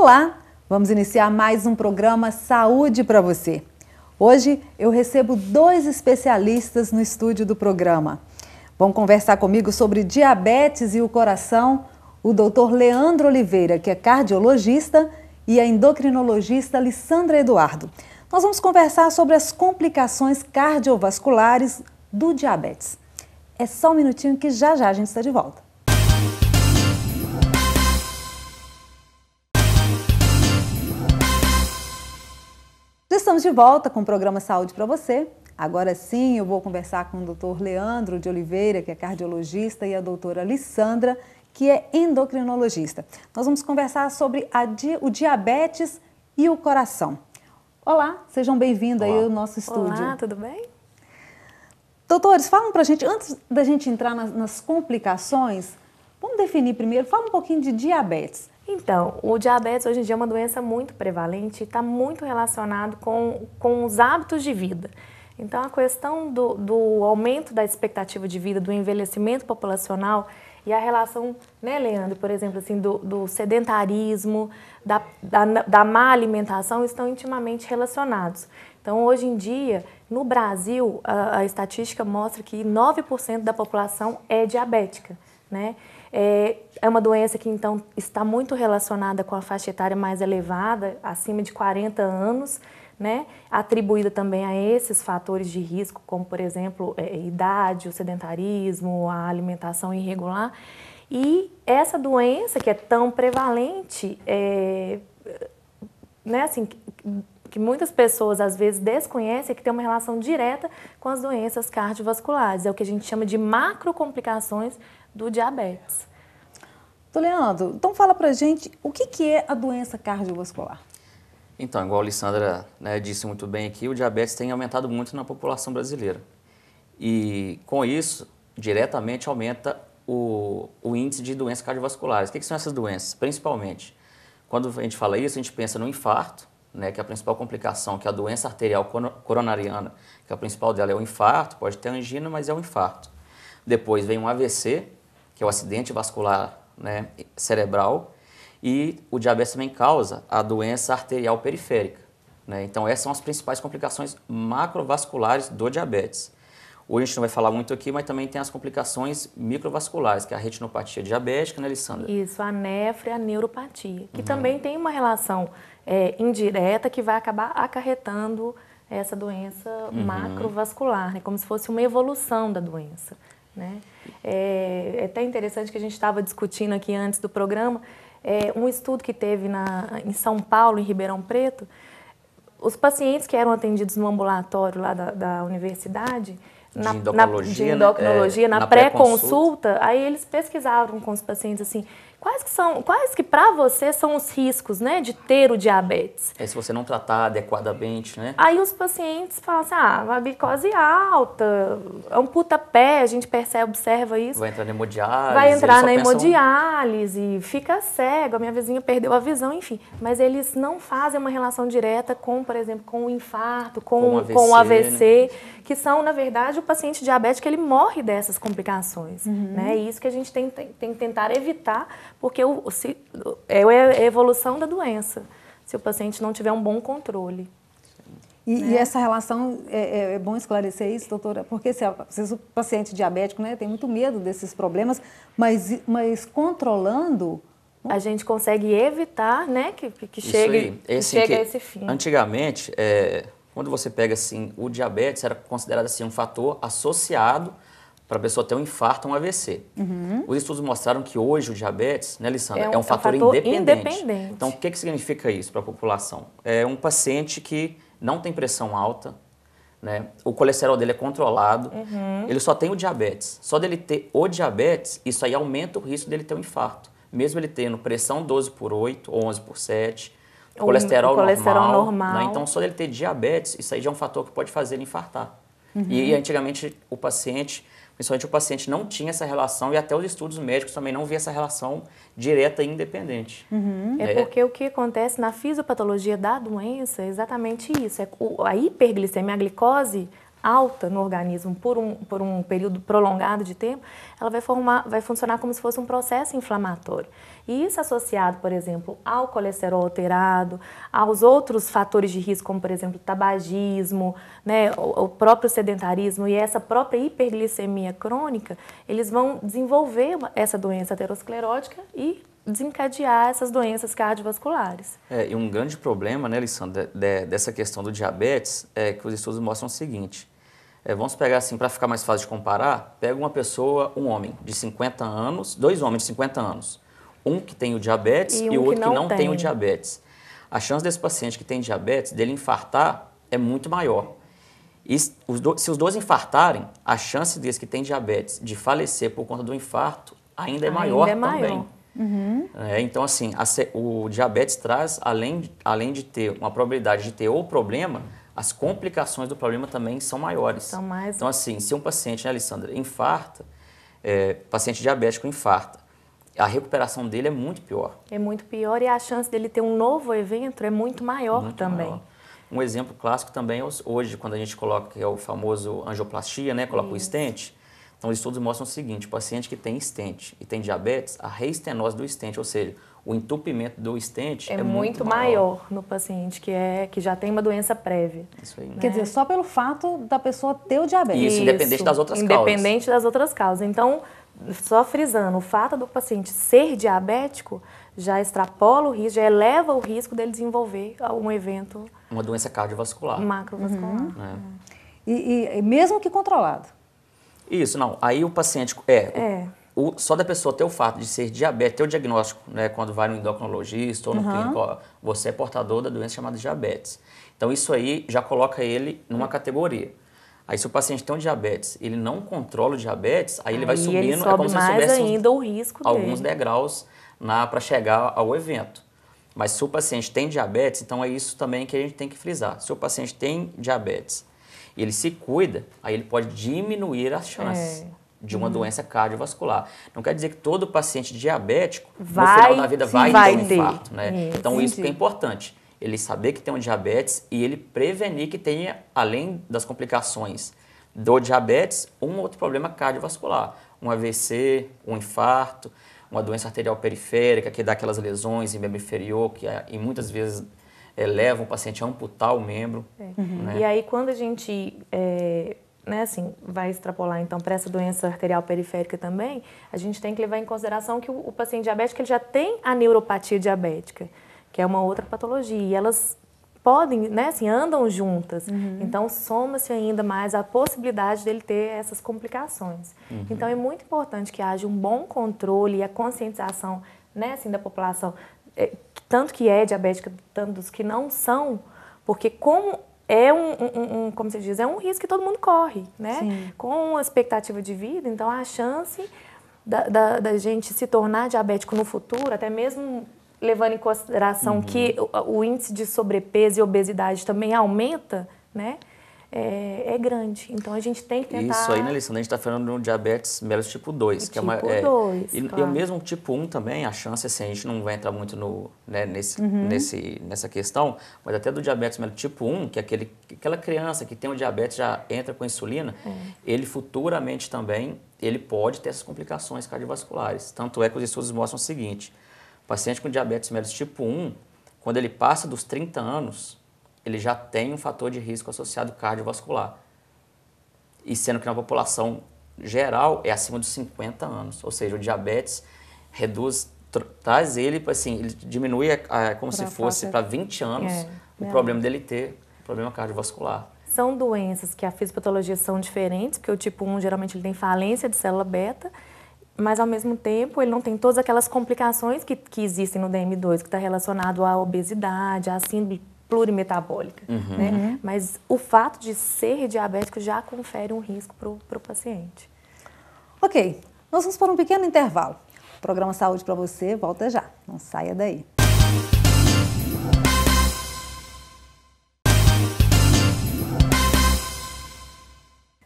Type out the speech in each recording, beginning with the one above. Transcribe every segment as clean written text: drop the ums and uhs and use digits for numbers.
Olá, vamos iniciar mais um programa Saúde para você. Hoje eu recebo 2 especialistas no estúdio do programa. Vão conversar comigo sobre diabetes e o coração, o Dr. Leandro Oliveira, que é cardiologista, e a endocrinologista Alissandra Eduardo. Nós vamos conversar sobre as complicações cardiovasculares do diabetes. É só um minutinho que já a gente está de volta. Já estamos de volta com o programa Saúde para você. Agora sim, eu vou conversar com o Dr. Leandro de Oliveira, que é cardiologista, e a doutora Alissandra, que é endocrinologista. Nós vamos conversar sobre o diabetes e o coração. Olá, sejam bem-vindos aí ao nosso estúdio. Olá, tudo bem? Doutores, falam para a gente, antes da gente entrar nas complicações, vamos definir primeiro, fala um pouquinho de diabetes. Então, o diabetes hoje em dia é uma doença muito prevalente e está muito relacionado com os hábitos de vida. Então, a questão do aumento da expectativa de vida, do envelhecimento populacional e a relação, né, Leandro, por exemplo, assim, do sedentarismo, da má alimentação estão intimamente relacionados. Então, hoje em dia, no Brasil, a estatística mostra que 9% da população é diabética, né? É uma doença que, então, está muito relacionada com a faixa etária mais elevada, acima de 40 anos, né? Atribuída também a esses fatores de risco, como, por exemplo, idade, o sedentarismo, a alimentação irregular. E essa doença, que é tão prevalente, né, assim, que muitas pessoas, às vezes, desconhecem, é que tem uma relação direta com as doenças cardiovasculares. É o que a gente chama de macrocomplicações do diabetes. Leandro, então fala pra gente o que é a doença cardiovascular. Então, igual a Alissandra, né, disse muito bem aqui, o diabetes tem aumentado muito na população brasileira. E com isso, diretamente aumenta o índice de doenças cardiovasculares. O que são essas doenças? Principalmente, quando a gente fala isso, a gente pensa no infarto, né, que é a principal complicação, que é a doença arterial coronariana, que a principal dela é o infarto, pode ter angina, mas é o infarto. Depois vem um AVC, que é o acidente vascular, né, cerebral, e o diabetes também causa a doença arterial periférica, né? Então essas são as principais complicações macrovasculares do diabetes. Hoje a gente não vai falar muito aqui, mas também tem as complicações microvasculares, que é a retinopatia diabética, né, Alissandra? Isso, a nefro e a neuropatia, que também tem uma relação indireta que vai acabar acarretando essa doença macrovascular, né, como se fosse uma evolução da doença, né? É até interessante que a gente estava discutindo aqui antes do programa, um estudo que teve em São Paulo, em Ribeirão Preto, os pacientes que eram atendidos no ambulatório lá da universidade, de endocrinologia, na pré-consulta, aí eles pesquisavam com os pacientes assim, quais que para você são os riscos, né, de ter o diabetes? Se você não tratar adequadamente, né? Aí os pacientes falam assim, a glicose alta, amputa pé, a gente observa isso. Vai entrar na hemodiálise. Vai entrar na hemodiálise, fica cego, a minha vizinha perdeu a visão, enfim. Mas eles não fazem uma relação direta com, por exemplo, com o infarto, com o AVC, né? Que são, na verdade, o paciente diabético, ele morre dessas complicações, né? E isso que a gente tem que tentar evitar, porque é a evolução da doença, se o paciente não tiver um bom controle. E essa relação, é bom esclarecer isso, doutora, porque se o paciente diabético, né, tem muito medo desses problemas, mas controlando... A gente consegue evitar, né, que chegue a esse fim. Antigamente, quando você pega assim, o diabetes era considerado assim, um fator associado para a pessoa ter um infarto ou um AVC. Os estudos mostraram que hoje o diabetes, né, Alissandra, é um fator independente. Então, o que significa isso para a população? É um paciente que não tem pressão alta, né, o colesterol dele é controlado, ele só tem o diabetes. Só dele ter o diabetes, isso aí aumenta o risco dele ter um infarto. Mesmo ele tendo pressão 12/8 ou 11/7, colesterol normal. Né? Então, só dele ter diabetes, isso aí já é um fator que pode fazer ele infartar. E antigamente o paciente, principalmente o paciente, não tinha essa relação e até os estudos médicos também não via essa relação direta e independente. Porque o que acontece na fisiopatologia da doença é exatamente isso. A hiperglicemia, a glicose alta no organismo por um período prolongado de tempo, ela vai funcionar como se fosse um processo inflamatório. E isso associado, por exemplo, ao colesterol alterado, aos outros fatores de risco, como, por exemplo, tabagismo, né, o próprio sedentarismo e essa própria hiperglicemia crônica, eles vão desenvolver essa doença aterosclerótica e desencadear essas doenças cardiovasculares. E um grande problema, né, Alessandra, dessa questão do diabetes é que os estudos mostram o seguinte. Vamos pegar assim, para ficar mais fácil de comparar, pega uma pessoa, um homem de 50 anos, dois homens de 50 anos, um que tem o diabetes e o outro que não tem o diabetes. A chance desse paciente que tem diabetes, dele infartar, é muito maior. E se os dois infartarem, a chance desse que tem diabetes de falecer por conta do infarto ainda é maior também. Uhum. Então, assim, o diabetes traz, além de ter uma probabilidade de ter o problema, as complicações do problema também são maiores. Então, assim, se um paciente, né, Alessandra, infarta, paciente diabético infarta, a recuperação dele é muito pior. É muito pior e a chance dele ter um novo evento é muito maior também. Maior. Um exemplo clássico também é hoje, quando a gente coloca, que é o famoso angioplastia, né, coloca o stent. Então, os estudos mostram o seguinte, o paciente que tem stent e tem diabetes, a reestenose do stent, ou seja, o entupimento do stent é muito maior no paciente que já tem uma doença prévia. Isso aí, né? Quer dizer, só pelo fato da pessoa ter o diabetes. Isso, independente das outras causas. Independente das outras causas. Então, só frisando, o fato do paciente ser diabético já extrapola o risco, já eleva o risco dele desenvolver um evento... Uma doença cardiovascular. Macrovascular. Uhum. E mesmo que controlado. Isso, não. Aí o paciente... Só da pessoa ter o fato de ser diabético, ter o diagnóstico, né, quando vai no endocrinologista ou no clínico, ó, você é portador da doença chamada diabetes. Então, isso aí já coloca ele numa categoria. Aí, se o paciente tem um diabetes, ele não controla o diabetes, aí ele vai subindo, ele sobe como se mais soubesse ainda o risco alguns dele. degraus para chegar ao evento. Mas se o paciente tem diabetes, então é isso também que a gente tem que frisar. Se o paciente tem diabetes e ele se cuida, aí ele pode diminuir as chances de uma doença cardiovascular. Não quer dizer que todo paciente diabético, no final da vida, vai ter um infarto, né? Então, isso que é importante. Ele saber que tem um diabetes e ele prevenir que tenha, além das complicações do diabetes, um outro problema cardiovascular. Um AVC, um infarto, uma doença arterial periférica, que dá aquelas lesões em membro inferior, que muitas vezes levam o paciente a amputar o membro. Né? E aí, quando a gente vai extrapolar então para essa doença arterial periférica também, a gente tem que levar em consideração que o paciente diabético ele já tem a neuropatia diabética, que é uma outra patologia, e elas podem, andam juntas. Então, soma-se ainda mais a possibilidade dele ter essas complicações. Então, é muito importante que haja um bom controle e a conscientização, da população, tanto que é diabética, tanto dos que não são, porque como é como se diz, é um risco que todo mundo corre, né? Sim. Com a expectativa de vida, então a chance da gente se tornar diabético no futuro, até mesmo levando em consideração que o índice de sobrepeso e obesidade também aumenta, né? É grande. Então a gente tem que tentar... Isso aí, né, Alessandra? A gente está falando de um diabetes mellitus tipo 2. Que tipo 2, E o mesmo tipo 1 também, a chance, assim, a gente não vai entrar muito nessa questão, mas até do diabetes mellitus tipo 1, que é aquela criança que tem o diabetes já entra com insulina, ele futuramente também, ele pode ter essas complicações cardiovasculares. Tanto é que os estudos mostram o seguinte, o paciente com diabetes mellitus tipo 1, quando ele passa dos 30 anos, ele já tem um fator de risco associado cardiovascular. E sendo que na população geral é acima dos 50 anos. Ou seja, o diabetes traz ele, assim, ele diminui como se fosse para 20 anos o problema dele ter problema cardiovascular. São doenças que a fisiopatologia são diferentes, porque o tipo 1 geralmente ele tem falência de célula beta, mas ao mesmo tempo ele não tem todas aquelas complicações que existem no DM2, que está relacionado à obesidade, à síndrome plurimetabólica, né? Mas o fato de ser diabético já confere um risco para o paciente. Ok, nós vamos para um pequeno intervalo. O programa Saúde para você volta já, não saia daí.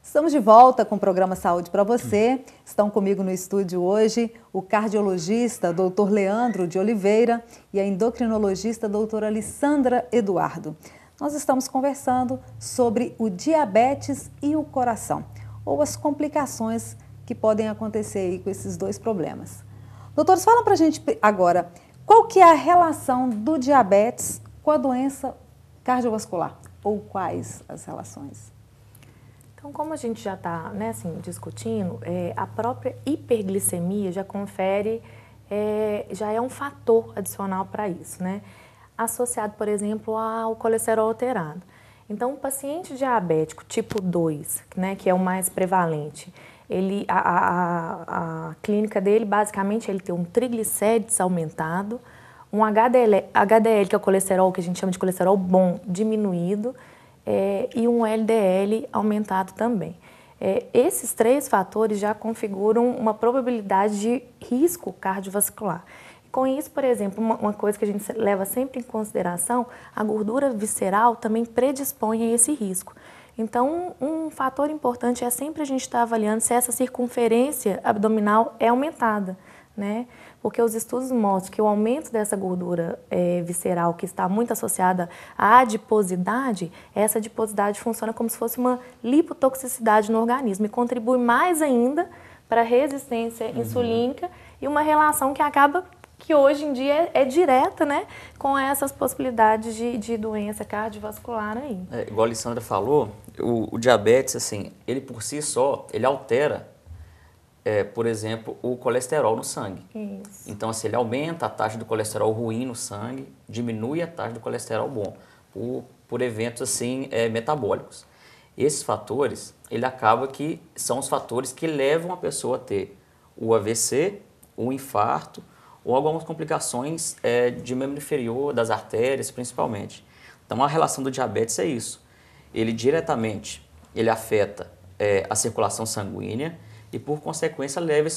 Estamos de volta com o programa Saúde para você. Estão comigo no estúdio hoje o cardiologista Dr. Leandro de Oliveira e a endocrinologista doutora Alessandra Eduardo. nós estamos conversando sobre o diabetes e o coração, ou as complicações que podem acontecer aí com esses dois problemas. Doutores, fala pra gente agora, qual que é a relação do diabetes com a doença cardiovascular? Ou quais as relações? Então, como a gente já está, né, assim, discutindo, a própria hiperglicemia já confere, já é um fator adicional para isso, né? Associado, por exemplo, ao colesterol alterado. Então, o paciente diabético tipo 2, né, que é o mais prevalente, a clínica dele, basicamente, ele tem um triglicérides aumentado, um HDL, que é o colesterol, que a gente chama de colesterol bom, diminuído, e um LDL aumentado também. Esses três fatores já configuram uma probabilidade de risco cardiovascular. Com isso, por exemplo, uma coisa que a gente leva sempre em consideração, a gordura visceral também predispõe a esse risco. Então, um fator importante é sempre a gente estar avaliando se essa circunferência abdominal é aumentada, né? Porque os estudos mostram que o aumento dessa gordura visceral, que está muito associada à adiposidade, essa adiposidade funciona como se fosse uma lipotoxicidade no organismo e contribui mais ainda para a resistência insulínica e uma relação que acaba, que hoje em dia é direta, né, com essas possibilidades de doença cardiovascular aí. Igual a Alessandra falou, o diabetes, assim, ele por si só, ele altera, por exemplo, o colesterol no sangue. Isso. Então, assim, ele aumenta a taxa do colesterol ruim no sangue, diminui a taxa do colesterol bom, por eventos, assim, metabólicos. Esses fatores, ele acaba que são os fatores que levam a pessoa a ter o AVC, o infarto, ou algumas complicações de membro inferior, das artérias, principalmente. Então, a relação do diabetes é isso. Ele diretamente, ele afeta a circulação sanguínea e, por consequência, leva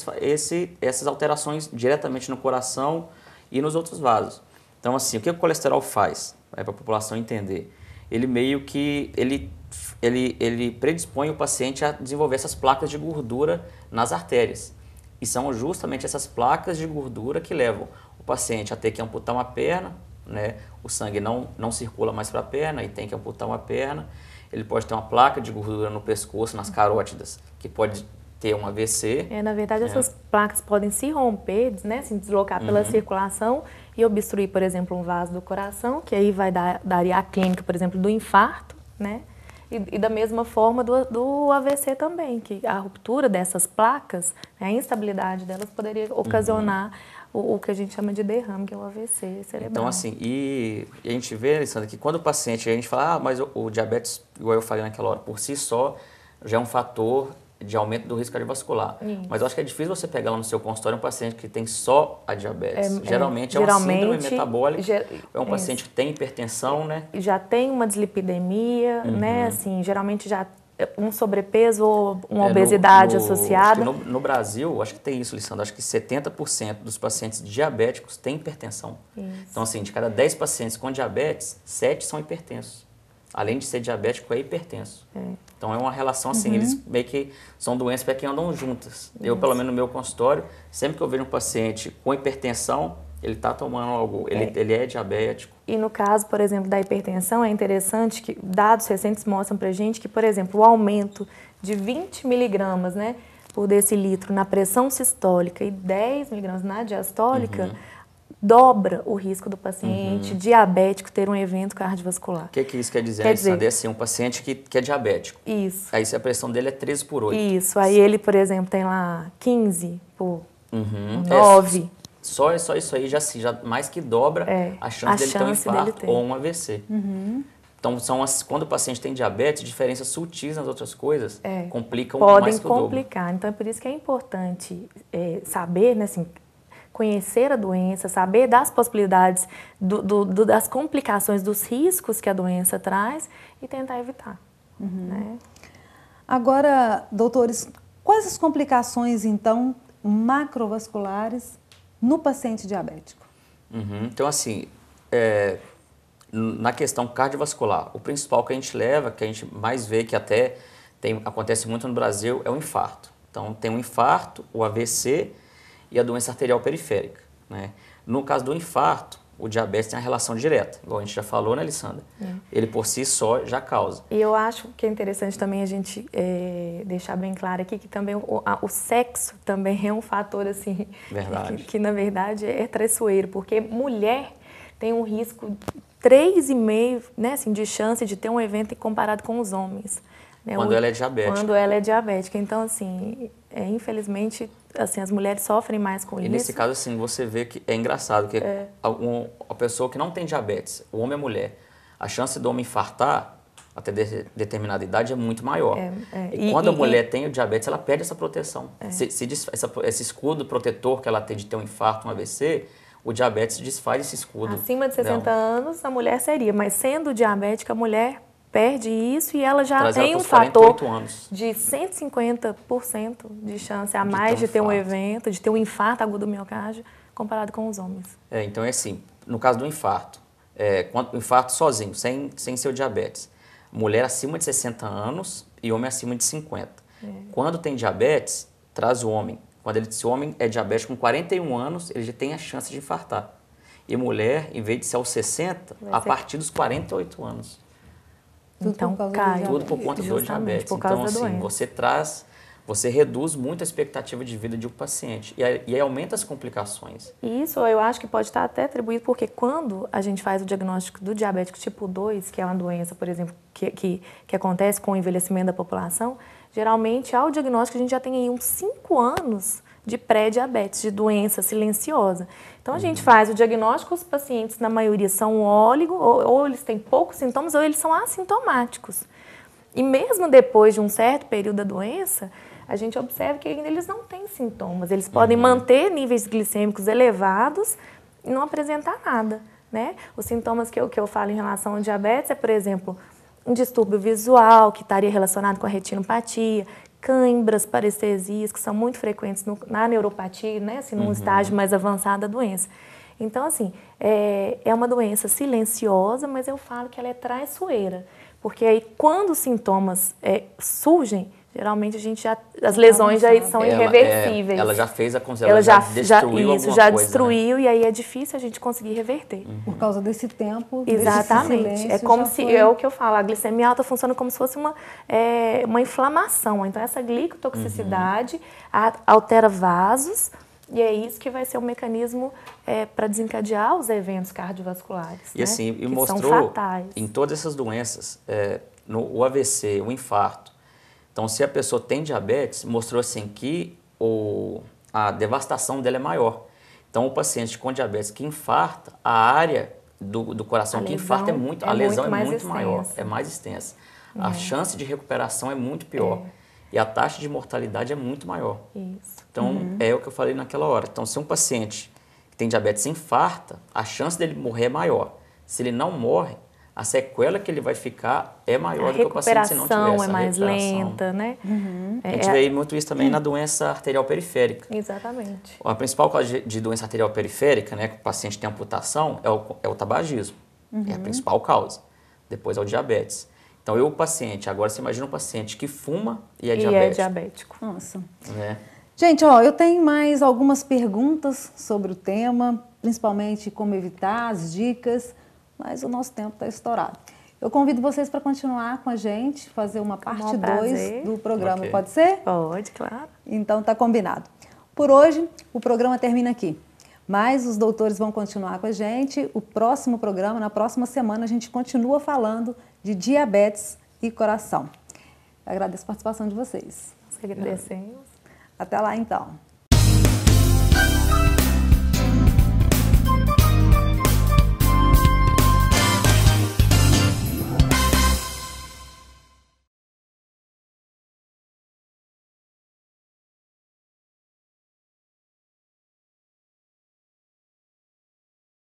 essas alterações diretamente no coração e nos outros vasos. Então, assim, o que o colesterol faz, para a população entender? Ele meio que, ele predispõe o paciente a desenvolver essas placas de gordura nas artérias. E são justamente essas placas de gordura que levam o paciente a ter que amputar uma perna, né? O sangue não circula mais para a perna e tem que amputar uma perna. Ele pode ter uma placa de gordura no pescoço, nas carótidas, que pode ter um AVC. Na verdade, essas placas podem se romper, né, se deslocar pela circulação e obstruir, por exemplo, um vaso do coração, que aí daria a clínica, por exemplo, do infarto, né? E da mesma forma do AVC também, que a ruptura dessas placas, né, a instabilidade delas poderia ocasionar o que a gente chama de derrame, que é o AVC cerebral. Então, assim, e a gente vê, Alessandra, que quando o paciente, a gente fala, mas o diabetes, igual eu falei naquela hora, por si só, já é um fator de aumento do risco cardiovascular. Isso. Mas eu acho que é difícil você pegar lá no seu consultório um paciente que tem só a diabetes. Geralmente é uma síndrome metabólica, é um paciente que tem hipertensão, né? Já tem uma dislipidemia, né? Assim, geralmente já um sobrepeso ou uma obesidade associada. No Brasil, acho que tem isso, Alessandra, acho que 70% dos pacientes diabéticos têm hipertensão. Isso. Então, assim, de cada 10 pacientes com diabetes, 7 são hipertensos. Além de ser diabético, é hipertenso. Então, é uma relação assim, eles meio que são doenças que andam juntas. Eu, pelo menos no meu consultório, sempre que eu vejo um paciente com hipertensão, ele está tomando algo, ele é diabético. E no caso, por exemplo, da hipertensão, é interessante que dados recentes mostram pra gente que, por exemplo, o aumento de 20 miligramas, né, por decilitro na pressão sistólica e 10 miligramas na diastólica, dobra o risco do paciente diabético ter um evento cardiovascular. O que isso quer dizer, Alessandra? É assim, um paciente que é diabético. Isso. Aí se a pressão dele é 13 por 8. Isso. Aí ele, por exemplo, tem lá 15 por 9. Só isso aí já mais que dobra a chance dele ter um infarto ou um AVC. Então, quando o paciente tem diabetes, diferenças sutis nas outras coisas complicam mais que o dobro. Podem complicar. Então, é por isso que é importante saber, né, assim, conhecer a doença, saber das possibilidades, das complicações, dos riscos que a doença traz e tentar evitar. Né? Agora, doutores, quais as complicações, então, macrovasculares no paciente diabético? Então, assim, na questão cardiovascular, o principal que a gente leva, que a gente mais vê, que até acontece muito no Brasil, é o infarto. Então, tem o infarto, o AVC e a doença arterial periférica, né? No caso do infarto, o diabetes tem uma relação direta, igual a gente já falou, né, Lissandra? Ele por si só já causa. E eu acho que é interessante também a gente deixar bem claro aqui que também o sexo também é um fator assim, Verdade. que na verdade é traiçoeiro, porque mulher tem um risco 3,5, né, assim, de chance de ter um evento comparado com os homens. Né? Quando ela é diabética. Quando ela é diabética. Então, assim, infelizmente, assim, as mulheres sofrem mais com isso. E nesse caso, assim, você vê que é engraçado, que a pessoa que não tem diabetes, o homem e a mulher, a chance do homem infartar até determinada idade é muito maior. E quando a mulher tem o diabetes, ela perde essa proteção. Esse escudo protetor que ela tem de ter um infarto, um AVC, o diabetes desfaz esse escudo. Acima de 60 anos, a mulher seria, mas sendo diabética, a mulher perde isso e ela já tem um fator de 150% de chance a mais de ter um evento, de ter um infarto agudo do miocárdio, comparado com os homens. Então é assim, no caso do infarto, o infarto sozinho, sem ser o diabetes, mulher acima de 60 anos e homem acima de 50. Quando tem diabetes, traz o homem. Se o homem é diabético com 41 anos, ele já tem a chance de infartar. E mulher, em vez de ser aos 60, a partir dos 48 anos. Então cai. Tudo por conta do diabetes. Então, assim, você reduz muito a expectativa de vida de um paciente e aumenta as complicações. Isso eu acho que pode estar até atribuído porque quando a gente faz o diagnóstico do diabético tipo 2, que é uma doença, por exemplo, que acontece com o envelhecimento da população, geralmente ao diagnóstico a gente já tem aí uns 5 anos de pré-diabetes, de doença silenciosa. Então a gente faz o diagnóstico, os pacientes na maioria são óligo, ou eles têm poucos sintomas, ou eles são assintomáticos. E mesmo depois de um certo período da doença, a gente observa que ainda eles não têm sintomas. Eles podem manter níveis glicêmicos elevados e não apresentar nada, né? Os sintomas que eu falo em relação ao diabetes é, por exemplo, um distúrbio visual, que estaria relacionado com a retinopatia, cãibras, parestesias, que são muito frequentes na neuropatia, né? Assim, num estágio mais avançado da doença. Então, assim, é uma doença silenciosa, mas eu falo que ela é traiçoeira. Porque aí, quando os sintomas surgem, geralmente as lesões já são irreversíveis. Ela já fez ela já destruiu alguma coisa, destruiu, né? E aí é difícil a gente conseguir reverter. Por causa desse tempo, exatamente. É como se, é o que eu falo, a glicemia alta funciona como se fosse uma inflamação. Então, essa glicotoxicidade altera vasos, e é isso que vai ser o mecanismo para desencadear os eventos cardiovasculares. E assim, que mostrou são fatais. Em todas essas doenças, o AVC, o infarto. Então, se a pessoa tem diabetes, mostrou assim que a devastação dela é maior. Então, o paciente com diabetes que infarta, a área do coração que infarta a lesão é muito maior, é mais extensa. A chance de recuperação é muito pior. E a taxa de mortalidade é muito maior. Isso. Então, é o que eu falei naquela hora. Então, se um paciente que tem diabetes infarta, a chance dele morrer é maior. Se ele não morre, a sequela que ele vai ficar é maior do que o paciente se não tivesse. A recuperação é mais lenta, né? A gente vê muito isso também na doença arterial periférica. Exatamente. A principal causa de doença arterial periférica, né, que o paciente tem amputação, é o tabagismo. É a principal causa. Depois é o diabetes. Então, o paciente, agora você imagina um paciente que fuma e é diabético. E é diabético. Nossa. Né? Gente, eu tenho mais algumas perguntas sobre o tema, principalmente como evitar, as dicas, mas o nosso tempo está estourado. Eu convido vocês para continuar com a gente, fazer uma parte 2 do programa, Okay. Pode ser? Pode, claro. Então, tá combinado. Por hoje, o programa termina aqui. Mas os doutores vão continuar com a gente. O próximo programa, na próxima semana, a gente continua falando de diabetes e coração. Eu agradeço a participação de vocês. Nós agradecemos. Até lá, então.